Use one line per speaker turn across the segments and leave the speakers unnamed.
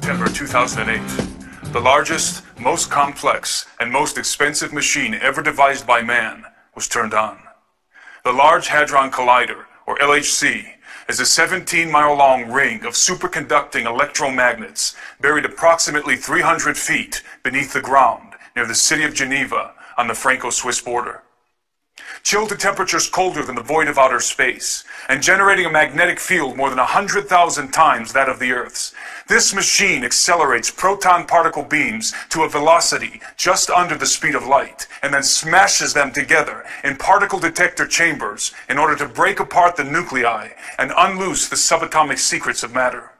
September 2008, the largest, most complex, and most expensive machine ever devised by man was turned on. The Large Hadron Collider, or LHC, is a 17-mile-long ring of superconducting electromagnets buried approximately 300 feet beneath the ground near the city of Geneva on the Franco-Swiss border. Chilled to temperatures colder than the void of outer space, and generating a magnetic field more than 100,000 times that of the Earth's, this machine accelerates proton particle beams to a velocity just under the speed of light, and then smashes them together in particle detector chambers in order to break apart the nuclei and unloose the subatomic secrets of matter.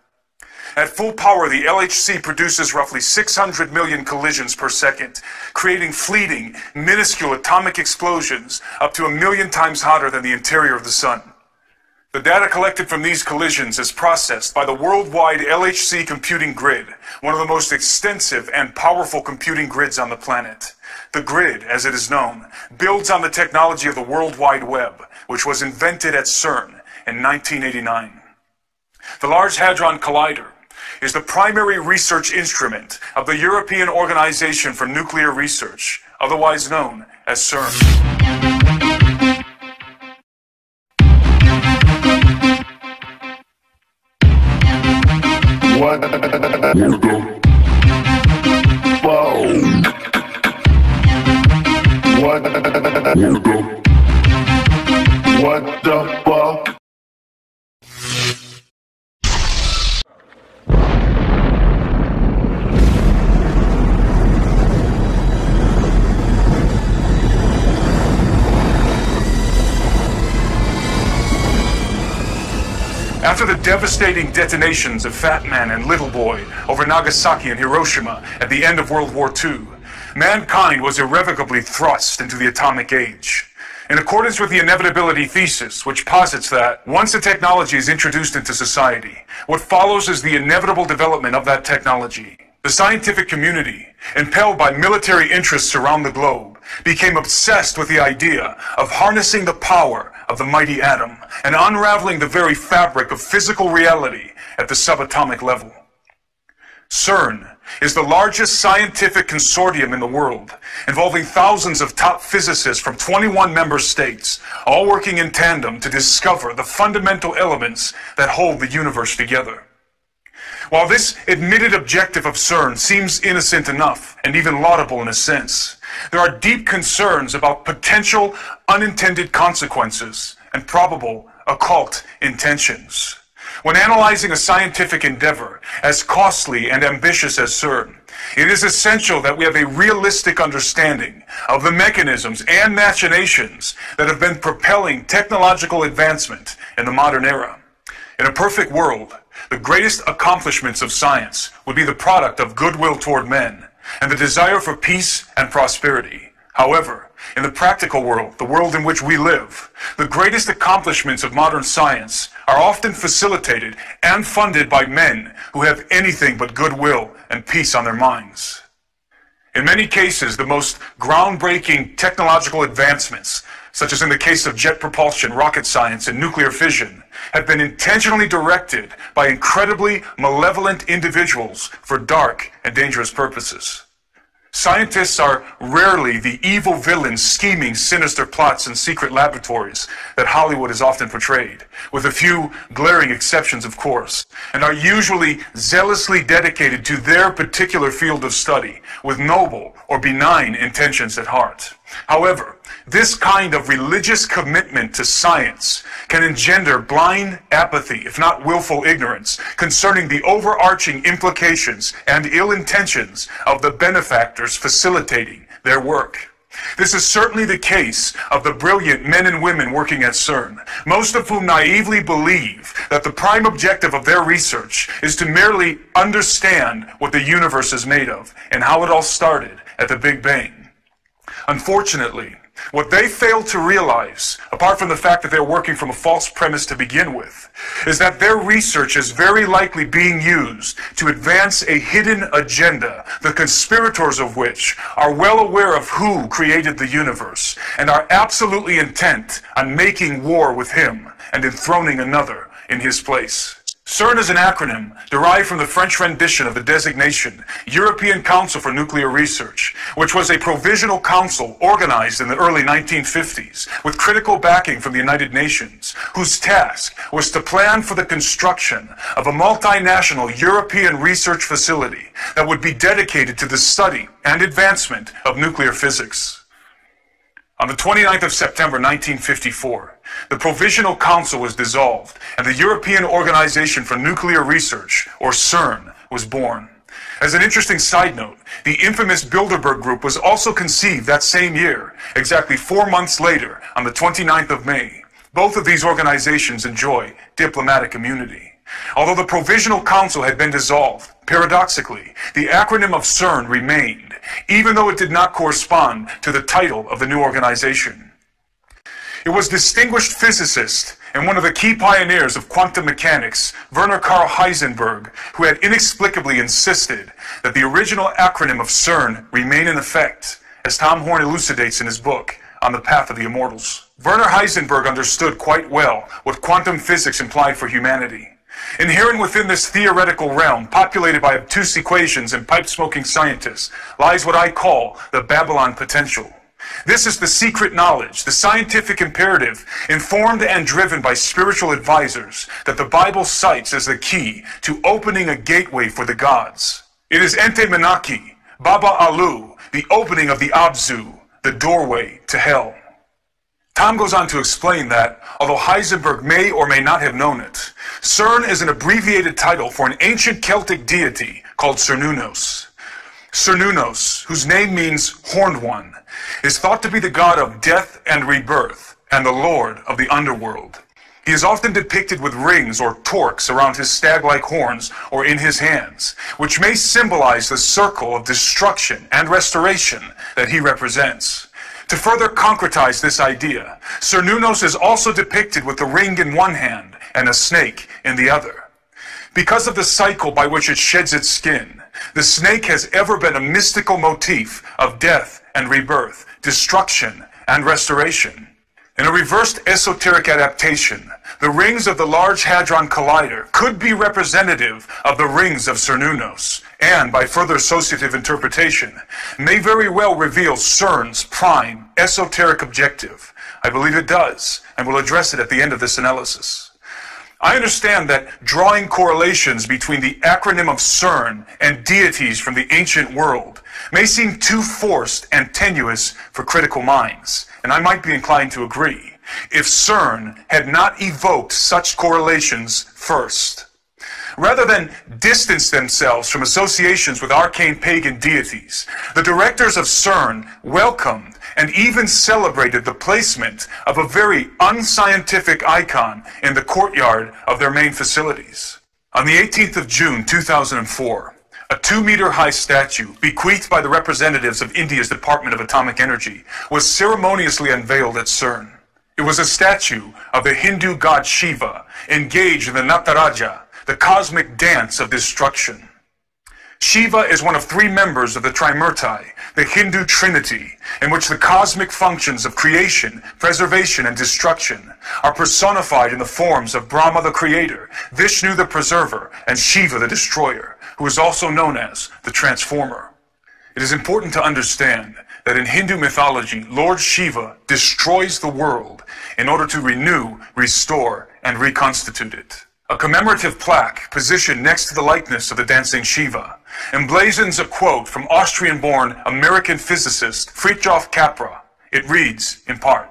At full power, the LHC produces roughly 600 million collisions per second, creating fleeting, minuscule atomic explosions up to 1,000,000 times hotter than the interior of the Sun. The data collected from these collisions is processed by the worldwide LHC computing grid, one of the most extensive and powerful computing grids on the planet. The grid, as it is known, builds on the technology of the World Wide Web, which was invented at CERN in 1989. The Large Hadron Collider is the primary research instrument of the European Organization for Nuclear Research, otherwise known as CERN.
What? Whoa. What the fuck?
After the devastating detonations of Fat Man and Little Boy over Nagasaki and Hiroshima at the end of World War II, mankind was irrevocably thrust into the atomic age. In accordance with the inevitability thesis, which posits that once a technology is introduced into society, what follows is the inevitable development of that technology. The scientific community, impelled by military interests around the globe, became obsessed with the idea of harnessing the power of the mighty atom and unraveling the very fabric of physical reality at the subatomic level. CERN is the largest scientific consortium in the world, involving thousands of top physicists from 21 member states, all working in tandem to discover the fundamental elements that hold the universe together. While this admitted objective of CERN seems innocent enough, and even laudable in a sense, there are deep concerns about potential unintended consequences and probable occult intentions. When analyzing a scientific endeavor as costly and ambitious as CERN, it is essential that we have a realistic understanding of the mechanisms and machinations that have been propelling technological advancement in the modern era. In a perfect world, the greatest accomplishments of science would be the product of goodwill toward men and the desire for peace and prosperity. However, in the practical world, the world in which we live, the greatest accomplishments of modern science are often facilitated and funded by men who have anything but goodwill and peace on their minds. In many cases, the most groundbreaking technological advancements, such as in the case of jet propulsion, rocket science, and nuclear fission, have been intentionally directed by incredibly malevolent individuals for dark and dangerous purposes. Scientists are rarely the evil villains scheming sinister plots in secret laboratories that Hollywood has often portrayed, with a few glaring exceptions, of course, and are usually zealously dedicated to their particular field of study, with noble or benign intentions at heart. However, this kind of religious commitment to science can engender blind apathy, if not willful ignorance, concerning the overarching implications and ill intentions of the benefactors facilitating their work. This is certainly the case of the brilliant men and women working at CERN, most of whom naively believe that the prime objective of their research is to merely understand what the universe is made of and how it all started at the Big Bang. Unfortunately, what they fail to realize, apart from the fact that they're working from a false premise to begin with, is that their research is very likely being used to advance a hidden agenda, the conspirators of which are well aware of who created the universe and are absolutely intent on making war with him and enthroning another in his place. CERN is an acronym derived from the French rendition of the designation European Council for Nuclear Research, which was a provisional council organized in the early 1950s with critical backing from the United Nations, whose task was to plan for the construction of a multinational European research facility that would be dedicated to the study and advancement of nuclear physics. On the 29th of September 1954, the Provisional Council was dissolved and the European Organization for Nuclear Research, or CERN, was born. As an interesting side note, the infamous Bilderberg Group was also conceived that same year, exactly 4 months later, on the 29th of May. Both of these organizations enjoy diplomatic immunity. Although the Provisional Council had been dissolved, paradoxically, the acronym of CERN remained, even though it did not correspond to the title of the new organization. It was distinguished physicist and one of the key pioneers of quantum mechanics, Werner Karl Heisenberg, who had inexplicably insisted that the original acronym of CERN remain in effect, as Tom Horn elucidates in his book, On the Path of the Immortals. Werner Heisenberg understood quite well what quantum physics implied for humanity. Inherent within this theoretical realm, populated by obtuse equations and pipe-smoking scientists, lies what I call the Babylon potential. This is the secret knowledge, the scientific imperative, informed and driven by spiritual advisors, that the Bible cites as the key to opening a gateway for the gods. It is Ente Menaki, Baba Alu, the opening of the Abzu, the doorway to hell. Tom goes on to explain that, although Heisenberg may or may not have known it, CERN is an abbreviated title for an ancient Celtic deity called Cern'S. Cern'S, whose name means horned one, is thought to be the god of death and rebirth, and the lord of the underworld. He is often depicted with rings or torques around his stag-like horns or in his hands, which may symbolize the circle of destruction and restoration that he represents. To further concretize this idea, Cern'S is also depicted with the ring in one hand and a snake in the other. Because of the cycle by which it sheds its skin, the snake has ever been a mystical motif of death and rebirth, destruction and restoration. In a reversed esoteric adaptation, the rings of the Large Hadron Collider could be representative of the rings of Cern'S, and, by further associative interpretation, may very well reveal CERN's prime esoteric objective. I believe it does, and will address it at the end of this analysis. I understand that drawing correlations between the acronym of CERN and deities from the ancient world may seem too forced and tenuous for critical minds, and I might be inclined to agree, if CERN had not evoked such correlations first. Rather than distance themselves from associations with arcane pagan deities, the directors of CERN welcomed and even celebrated the placement of a very unscientific icon in the courtyard of their main facilities. On the 18th of June 2004, a 2-meter-high statue, bequeathed by the representatives of India's Department of Atomic Energy, was ceremoniously unveiled at CERN. It was a statue of the Hindu god Shiva, engaged in the Nataraja, the cosmic dance of destruction. Shiva is one of 3 members of the Trimurti, the Hindu Trinity, in which the cosmic functions of creation, preservation, and destruction are personified in the forms of Brahma the Creator, Vishnu the Preserver, and Shiva the Destroyer, who is also known as the Transformer. It is important to understand that in Hindu mythology, Lord Shiva destroys the world in order to renew, restore, and reconstitute it. A commemorative plaque positioned next to the likeness of the dancing Shiva emblazons a quote from Austrian-born American physicist Fritjof Capra. It reads, in part,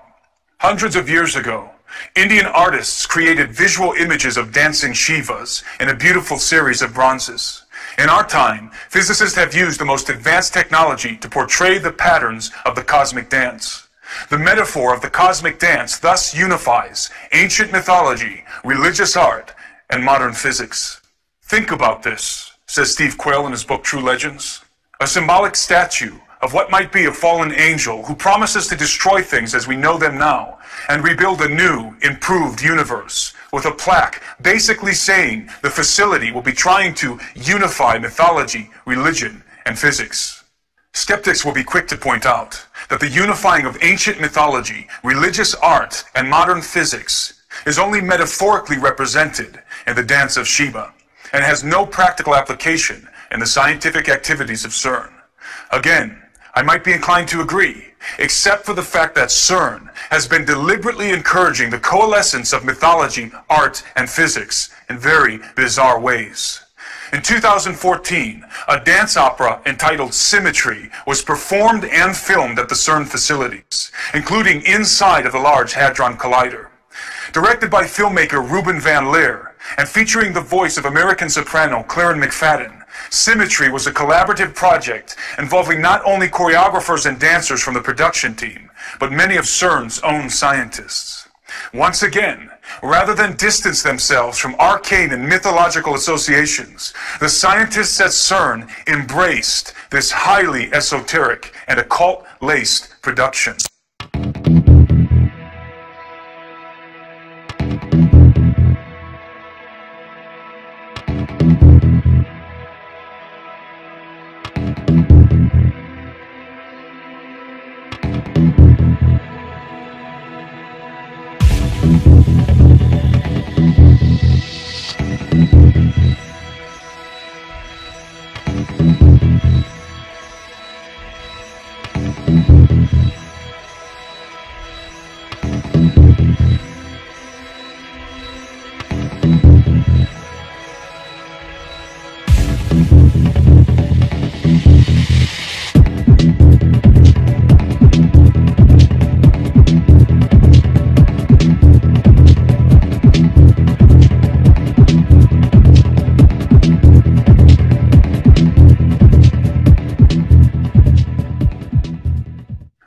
"Hundreds of years ago, Indian artists created visual images of dancing Shivas in a beautiful series of bronzes. In our time, physicists have used the most advanced technology to portray the patterns of the cosmic dance. The metaphor of the cosmic dance thus unifies ancient mythology, religious art, and modern physics." Think about this, says Steve Quayle in his book True Legends. A symbolic statue of what might be a fallen angel who promises to destroy things as we know them now and rebuild a new, improved universe, with a plaque basically saying the facility will be trying to unify mythology, religion, and physics. Skeptics will be quick to point out that the unifying of ancient mythology, religious art, and modern physics is only metaphorically represented in the dance of Sheba, and has no practical application in the scientific activities of CERN. Again, I might be inclined to agree, except for the fact that CERN has been deliberately encouraging the coalescence of mythology, art, and physics in very bizarre ways. In 2014, a dance opera entitled Symmetry was performed and filmed at the CERN facilities, including inside of the Large Hadron Collider. Directed by filmmaker Ruben Van Leer and featuring the voice of American soprano Claren McFadden, Symmetry was a collaborative project involving not only choreographers and dancers from the production team, but many of CERN's own scientists. Once again, rather than distance themselves from arcane and mythological associations, the scientists at CERN embraced this highly esoteric and occult-laced production.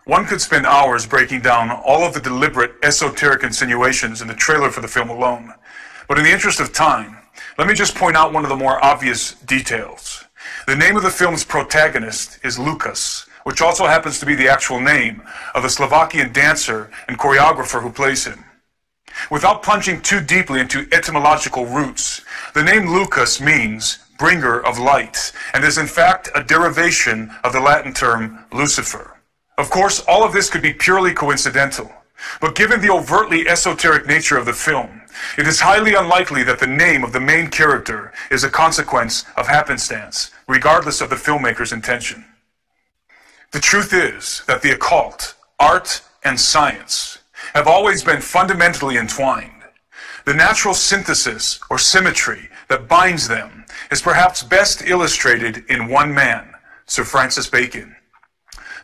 One could spend hours breaking down all of the deliberate esoteric insinuations in the trailer for the film alone. But in the interest of time, let me just point out one of the more obvious details. The name of the film's protagonist is Lucas, which also happens to be the actual name of the Slovakian dancer and choreographer who plays him. Without plunging too deeply into etymological roots, the name Lucas means bringer of light, and is in fact a derivation of the Latin term Lucifer. Of course, all of this could be purely coincidental, but given the overtly esoteric nature of the film, it is highly unlikely that the name of the main character is a consequence of happenstance, regardless of the filmmaker's intention. The truth is that the occult, art, and science have always been fundamentally entwined. The natural synthesis or symmetry that binds them is perhaps best illustrated in one man, Sir Francis Bacon.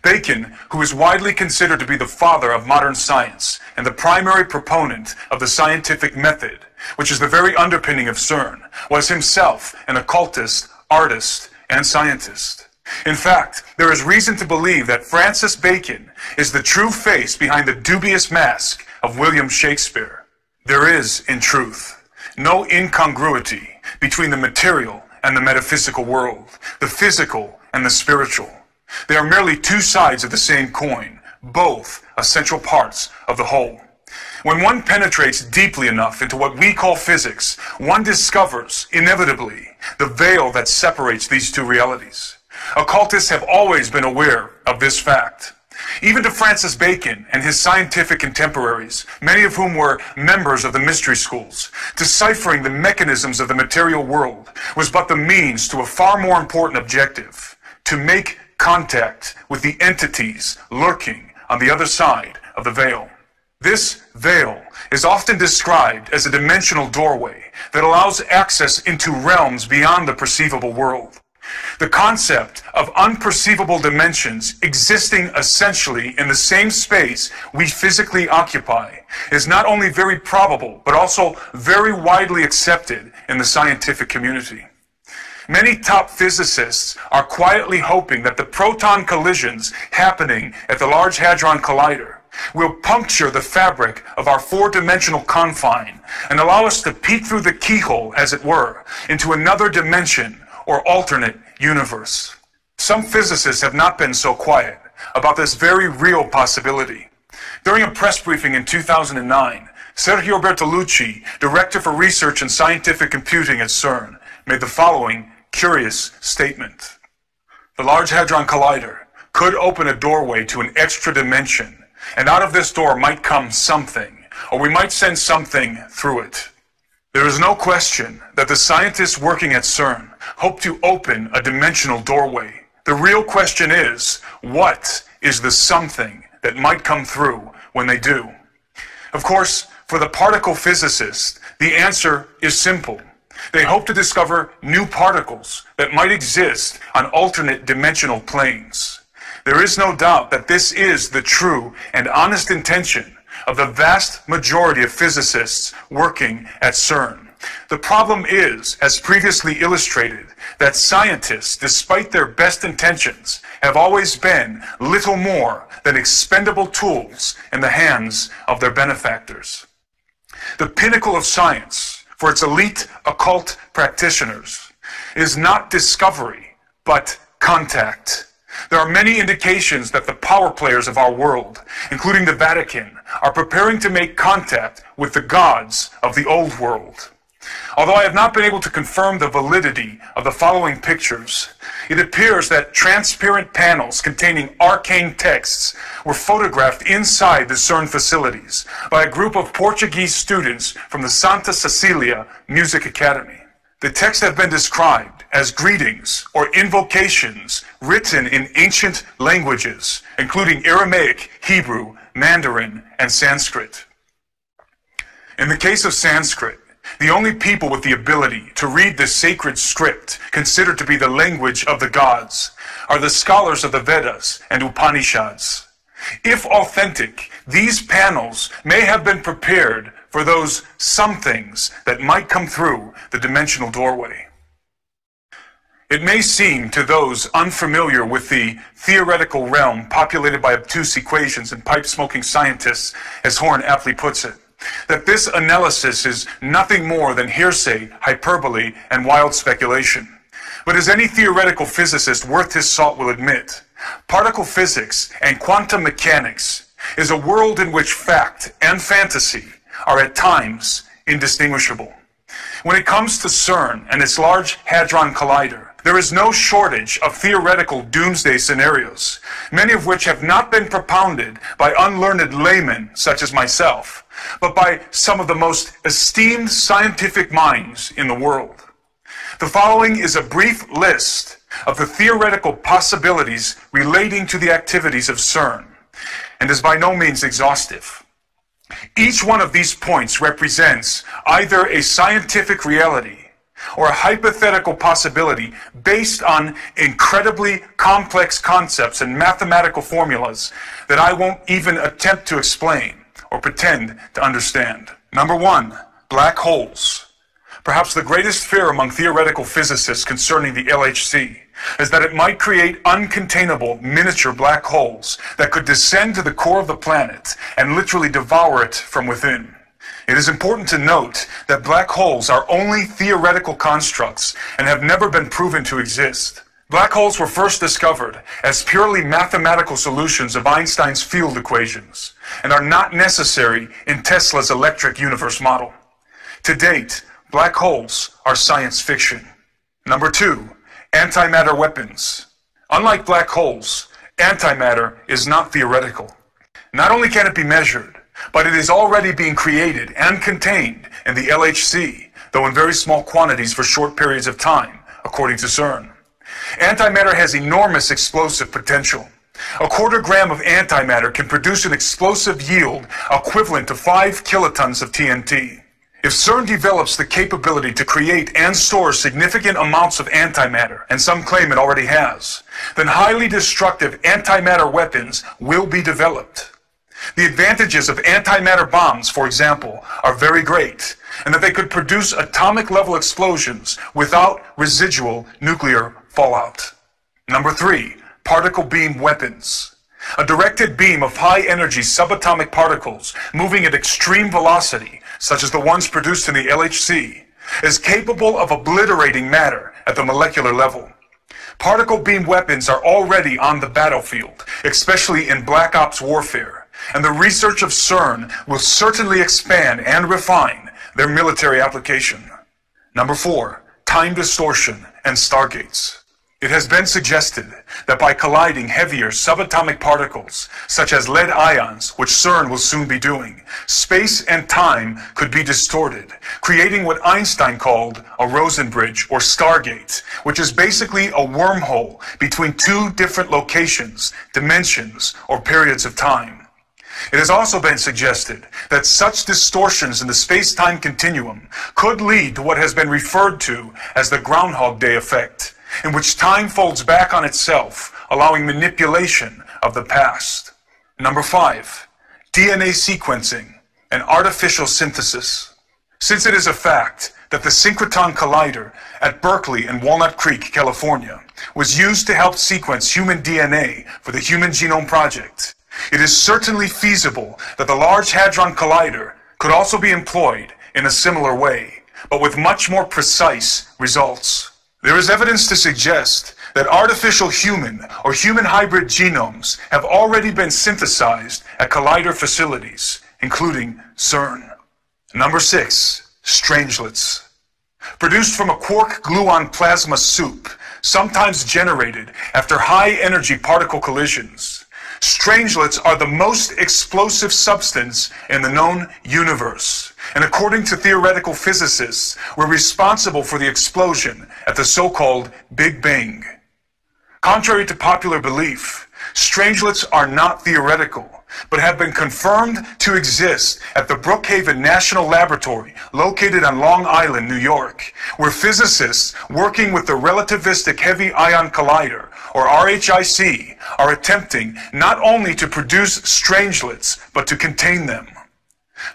Bacon, who is widely considered to be the father of modern science and the primary proponent of the scientific method, which is the very underpinning of CERN, was himself an occultist, artist, and scientist. In fact, there is reason to believe that Francis Bacon is the true face behind the dubious mask of William Shakespeare. There is, in truth, no incongruity between the material and the metaphysical world, the physical and the spiritual. They are merely two sides of the same coin, both essential parts of the whole. When one penetrates deeply enough into what we call physics, one discovers, inevitably, the veil that separates these two realities. Occultists have always been aware of this fact. Even to Francis Bacon and his scientific contemporaries, many of whom were members of the mystery schools, deciphering the mechanisms of the material world was but the means to a far more important objective: to make contact with the entities lurking on the other side of the veil. This veil is often described as a dimensional doorway that allows access into realms beyond the perceivable world. The concept of unperceivable dimensions existing essentially in the same space we physically occupy is not only very probable, but also very widely accepted in the scientific community. Many top physicists are quietly hoping that the proton collisions happening at the Large Hadron Collider will puncture the fabric of our four-dimensional confine and allow us to peek through the keyhole, as it were, into another dimension or alternate universe. Some physicists have not been so quiet about this very real possibility. During a press briefing in 2009, Sergio Bertolucci, Director for Research and Scientific Computing at CERN, made the following curious statement. The Large Hadron Collider could open a doorway to an extra dimension, and out of this door might come something, or we might send something through it. There is no question that the scientists working at CERN hope to open a dimensional doorway. The real question is, what is the something that might come through when they do? Of course, for the particle physicists, the answer is simple. They hope to discover new particles that might exist on alternate dimensional planes. There is no doubt that this is the true and honest intention of the vast majority of physicists working at CERN. The problem is, as previously illustrated, that scientists, despite their best intentions, have always been little more than expendable tools in the hands of their benefactors. The pinnacle of science, for its elite occult practitioners, is not discovery, but contact. There are many indications that the power players of our world, including the Vatican, are preparing to make contact with the gods of the old world. Although I have not been able to confirm the validity of the following pictures, it appears that transparent panels containing arcane texts were photographed inside the CERN facilities by a group of Portuguese students from the Santa Cecilia Music Academy. The texts have been described as greetings or invocations written in ancient languages, including Aramaic, Hebrew, Mandarin, and Sanskrit. In the case of Sanskrit, the only people with the ability to read the sacred script considered to be the language of the gods are the scholars of the Vedas and Upanishads. If authentic, these panels may have been prepared for those somethings that might come through the dimensional doorway. It may seem to those unfamiliar with the theoretical realm populated by obtuse equations and pipe-smoking scientists, as Horn aptly puts it, that this analysis is nothing more than hearsay, hyperbole, and wild speculation. But as any theoretical physicist worth his salt will admit, particle physics and quantum mechanics is a world in which fact and fantasy are at times indistinguishable. When it comes to CERN and its Large Hadron Collider, there is no shortage of theoretical doomsday scenarios, many of which have not been propounded by unlearned laymen such as myself, but by some of the most esteemed scientific minds in the world. The following is a brief list of the theoretical possibilities relating to the activities of CERN, and is by no means exhaustive. Each one of these points represents either a scientific reality or a hypothetical possibility based on incredibly complex concepts and mathematical formulas that I won't even attempt to explain or pretend to understand. Number one, black holes. Perhaps the greatest fear among theoretical physicists concerning the LHC is that it might create uncontainable miniature black holes that could descend to the core of the planet and literally devour it from within. It is important to note that black holes are only theoretical constructs and have never been proven to exist. Black holes were first discovered as purely mathematical solutions of Einstein's field equations and are not necessary in Tesla's electric universe model. To date, black holes are science fiction. Number two, antimatter weapons. Unlike black holes, antimatter is not theoretical. Not only can it be measured, but it is already being created and contained in the LHC, though in very small quantities for short periods of time, according to CERN. Antimatter has enormous explosive potential. A quarter gram of antimatter can produce an explosive yield equivalent to 5 kilotons of TNT. If CERN develops the capability to create and store significant amounts of antimatter, and some claim it already has, then highly destructive antimatter weapons will be developed. The advantages of antimatter bombs, for example, are very great, and that they could produce atomic-level explosions without residual nuclear fallout. Number three, particle beam weapons. A directed beam of high-energy subatomic particles moving at extreme velocity, such as the ones produced in the LHC, is capable of obliterating matter at the molecular level. Particle beam weapons are already on the battlefield, especially in Black Ops warfare, and the research of CERN will certainly expand and refine their military application. Number four, time distortion and stargates. It has been suggested that by colliding heavier subatomic particles, such as lead ions, which CERN will soon be doing, space and time could be distorted, creating what Einstein called a Rosen bridge or Stargate, which is basically a wormhole between two different locations, dimensions, or periods of time. It has also been suggested that such distortions in the space-time continuum could lead to what has been referred to as the Groundhog Day effect, in which time folds back on itself, allowing manipulation of the past. Number 5, DNA sequencing and artificial synthesis. Since it is a fact that the Synchrotron Collider at Berkeley and Walnut Creek, California, was used to help sequence human DNA for the Human Genome Project, it is certainly feasible that the Large Hadron Collider could also be employed in a similar way, but with much more precise results. There is evidence to suggest that artificial human or human hybrid genomes have already been synthesized at collider facilities, including CERN. Number 6, strangelets. Produced from a quark-gluon plasma soup, sometimes generated after high-energy particle collisions, strangelets are the most explosive substance in the known universe, and according to theoretical physicists, were responsible for the explosion at the so-called Big Bang. Contrary to popular belief, strangelets are not theoretical, but have been confirmed to exist at the Brookhaven National Laboratory, located on Long Island, New York, where physicists working with the Relativistic Heavy Ion Collider, or RHIC, are attempting not only to produce strangelets, but to contain them.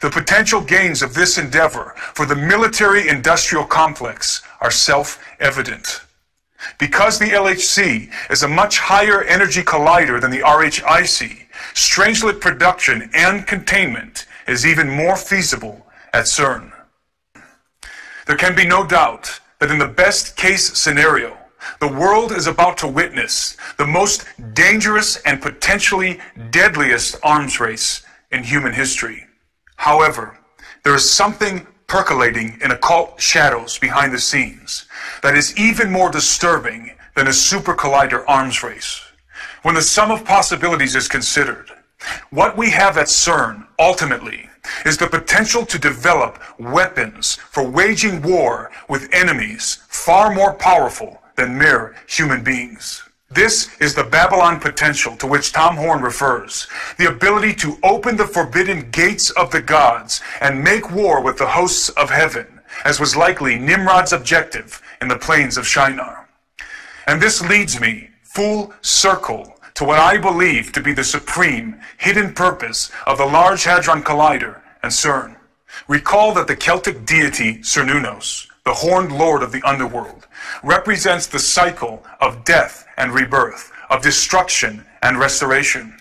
The potential gains of this endeavor for the military-industrial complex are self-evident. Because the LHC is a much higher energy collider than the RHIC, strangelet production and containment is even more feasible at CERN. There can be no doubt that in the best-case scenario, the world is about to witness the most dangerous and potentially deadliest arms race in human history. However, there is something percolating in occult shadows behind the scenes that is even more disturbing than a super collider arms race. When the sum of possibilities is considered, what we have at CERN, ultimately, is the potential to develop weapons for waging war with enemies far more powerful than mere human beings. This is the Babylon potential to which Tom Horn refers, the ability to open the forbidden gates of the gods and make war with the hosts of heaven, as was likely Nimrod's objective in the plains of Shinar. And this leads me full circle to what I believe to be the supreme hidden purpose of the Large Hadron Collider and CERN. Recall that the Celtic deity Cern'S, the horned lord of the underworld, represents the cycle of death and rebirth, of destruction and restoration.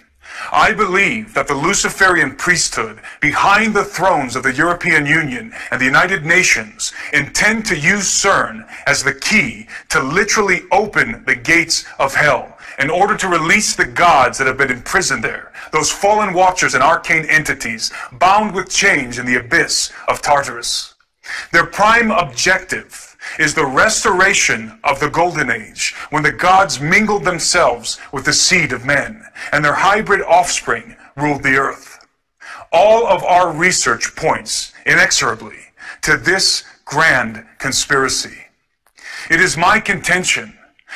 I believe that the Luciferian priesthood behind the thrones of the European Union and the United Nations intend to use CERN as the key to literally open the gates of hell in order to release the gods that have been imprisoned there, those fallen watchers and arcane entities bound with chains in the abyss of Tartarus. Their prime objective is the restoration of the Golden Age, when the gods mingled themselves with the seed of men, and their hybrid offspring ruled the earth. All of our research points inexorably to this grand conspiracy. It is my contention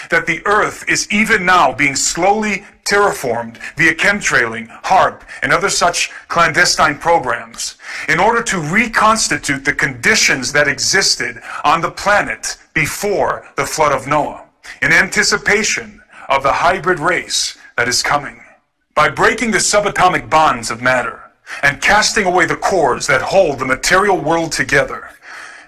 that the earth is even now being slowly terraformed via chemtrailing, HARP, and other such clandestine programs in order to reconstitute the conditions that existed on the planet before the flood of Noah, in anticipation of the hybrid race that is coming. By breaking the subatomic bonds of matter and casting away the cords that hold the material world together,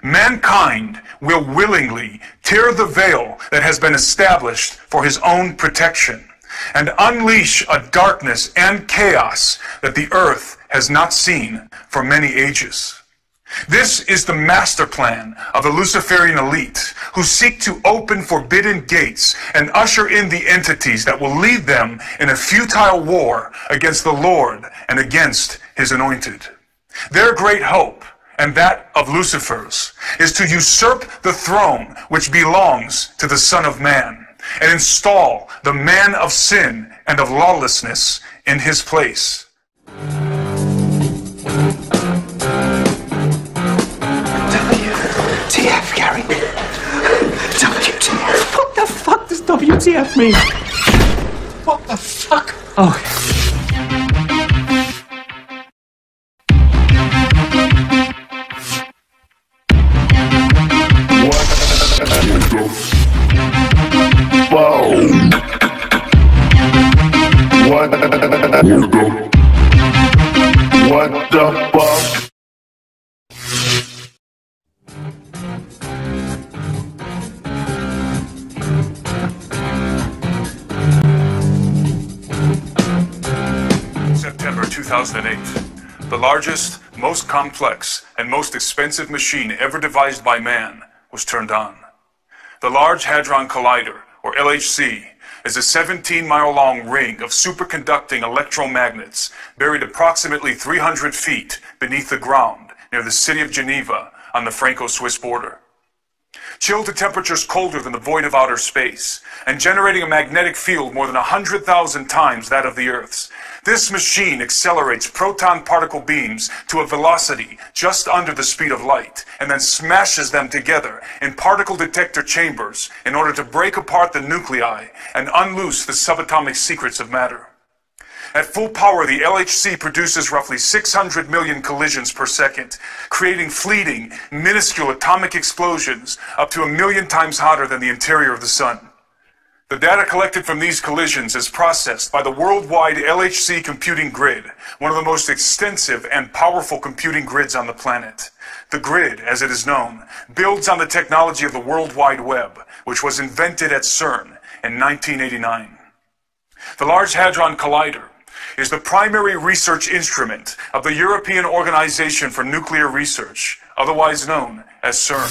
mankind will willingly tear the veil that has been established for his own protection and unleash a darkness and chaos that the earth has not seen for many ages. This is the master plan of the Luciferian elite, who seek to open forbidden gates and usher in the entities that will lead them in a futile war against the Lord and against his anointed. Their great hope, and that of Lucifer's, is to usurp the throne which belongs to the Son of Man, and install the man of sin and of lawlessness in his place.
WTF, Gary? WTF? What the fuck does WTF mean? What the fuck? Okay.
What the fuck?
September 2008. The largest, most complex, and most expensive machine ever devised by man was turned on. The Large Hadron Collider, or LHC, is a 17-mile-long ring of superconducting electromagnets buried approximately 300 feet beneath the ground near the city of Geneva on the Franco-Swiss border. Chilled to temperatures colder than the void of outer space, and generating a magnetic field more than 100,000 times that of the Earth's, this machine accelerates proton particle beams to a velocity just under the speed of light, and then smashes them together in particle detector chambers in order to break apart the nuclei and unloose the subatomic secrets of matter. At full power, the LHC produces roughly 600 million collisions per second, creating fleeting, minuscule atomic explosions up to 1,000,000 times hotter than the interior of the Sun. The data collected from these collisions is processed by the worldwide LHC computing grid, one of the most extensive and powerful computing grids on the planet. The grid, as it is known, builds on the technology of the World Wide Web, which was invented at CERN in 1989. The Large Hadron Collider is the primary research instrument of the European Organization for Nuclear Research, otherwise known as CERN.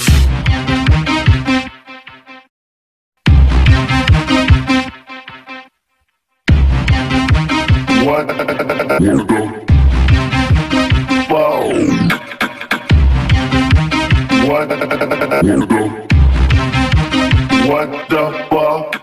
What the fuck?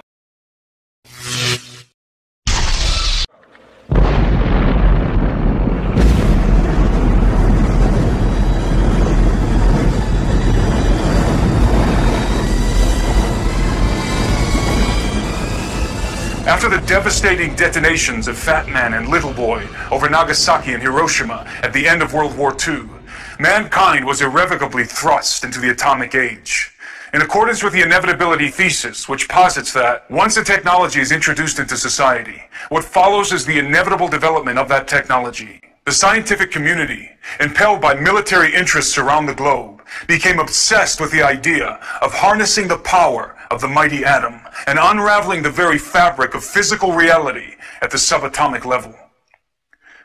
After the devastating detonations of Fat Man and Little Boy over Nagasaki and Hiroshima at the end of World War II, mankind was irrevocably thrust into the atomic age. In accordance with the inevitability thesis, which posits that once a technology is introduced into society, what follows is the inevitable development of that technology. The scientific community, impelled by military interests around the globe, became obsessed with the idea of harnessing the power of the mighty atom and unraveling the very fabric of physical reality at the subatomic level.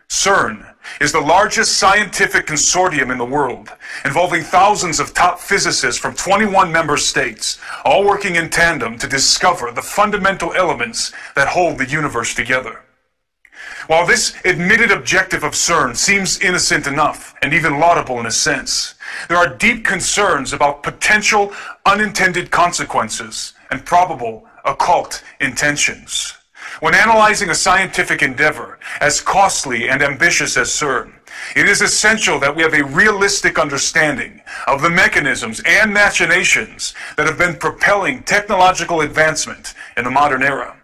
CERN is the largest scientific consortium in the world, involving thousands of top physicists from 21 member states, all working in tandem to discover the fundamental elements that hold the universe together. While this admitted objective of CERN seems innocent enough, and even laudable in a sense, there are deep concerns about potential unintended consequences and probable occult intentions. When analyzing a scientific endeavor as costly and ambitious as CERN, it is essential that we have a realistic understanding of the mechanisms and machinations that have been propelling technological advancement in the modern era.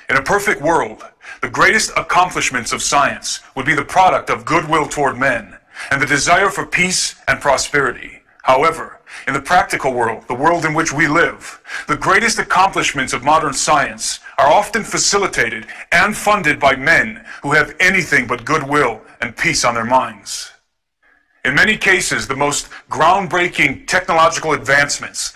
In a perfect world, the greatest accomplishments of science would be the product of goodwill toward men and the desire for peace and prosperity. However, in the practical world, the world in which we live, the greatest accomplishments of modern science are often facilitated and funded by men who have anything but goodwill and peace on their minds. In many cases, the most groundbreaking technological advancements